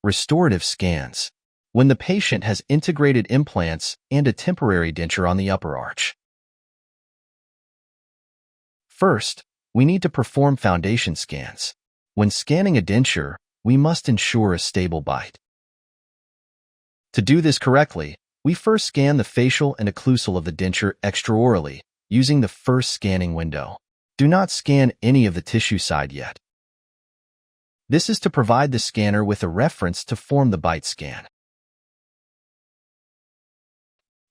Restorative scans. When the patient has integrated implants and a temporary denture on the upper arch. First, we need to perform foundation scans. When scanning a denture, we must ensure a stable bite. To do this correctly, we first scan the facial and occlusal of the denture extraorally, using the first scanning window. Do not scan any of the tissue side yet. This is to provide the scanner with a reference to form the bite scan.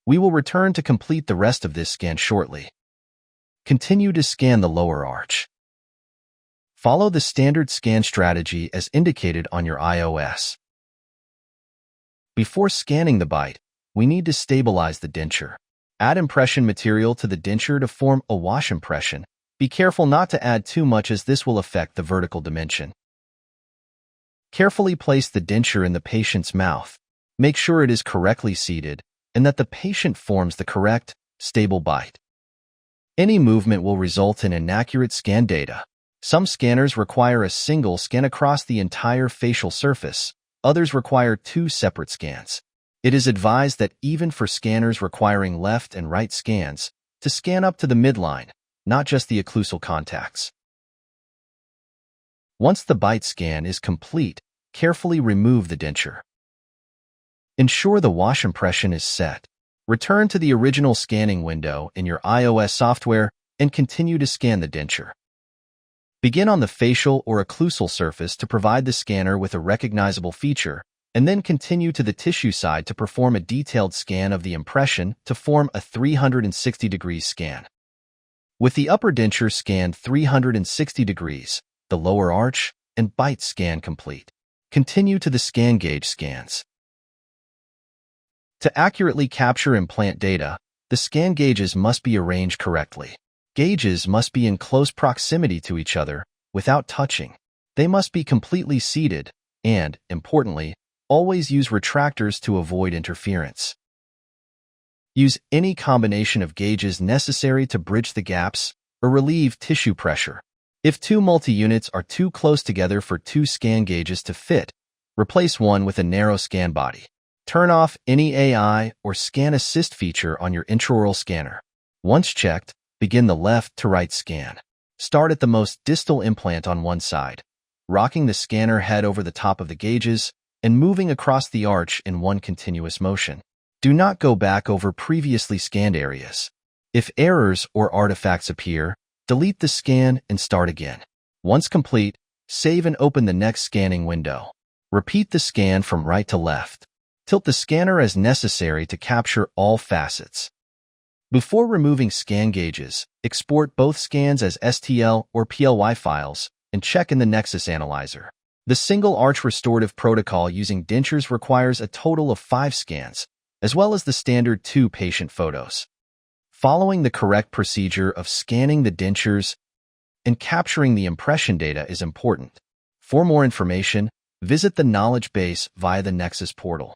We will return to complete the rest of this scan shortly. Continue to scan the lower arch. Follow the standard scan strategy as indicated on your iOS. Before scanning the bite, we need to stabilize the denture. Add impression material to the denture to form a wash impression. Be careful not to add too much as this will affect the vertical dimension. Carefully place the denture in the patient's mouth. Make sure it is correctly seated and that the patient forms the correct, stable bite. Any movement will result in inaccurate scan data. Some scanners require a single scan across the entire facial surface. Others require 2 separate scans. It is advised that even for scanners requiring left and right scans, to scan up to the midline, not just the occlusal contacts. Once the bite scan is complete, carefully remove the denture. Ensure the wash impression is set. Return to the original scanning window in your iOS software and continue to scan the denture. Begin on the facial or occlusal surface to provide the scanner with a recognizable feature, and then continue to the tissue side to perform a detailed scan of the impression to form a 360-degree scan. With the upper denture scanned 360 degrees, the lower arch and bite scan complete. Continue to the scan gauge scans. To accurately capture implant data, the scan gauges must be arranged correctly. Gauges must be in close proximity to each other, without touching. They must be completely seated, and, importantly, always use retractors to avoid interference. Use any combination of gauges necessary to bridge the gaps or relieve tissue pressure. If 2 multi-units are too close together for 2 scan gauges to fit, replace one with a narrow scan body. Turn off any AI or scan assist feature on your intraoral scanner. Once checked, begin the left to right scan. Start at the most distal implant on one side, rocking the scanner head over the top of the gauges and moving across the arch in one continuous motion. Do not go back over previously scanned areas. If errors or artifacts appear, delete the scan and start again. Once complete, save and open the next scanning window. Repeat the scan from right to left. Tilt the scanner as necessary to capture all facets. Before removing scan gauges, export both scans as STL or PLY files and check in the Nexus analyzer. The single arch restorative protocol using dentures requires a total of 5 scans, as well as the standard 2 patient photos. Following the correct procedure of scanning the dentures and capturing the impression data is important. For more information, visit the knowledge base via the Nexus portal.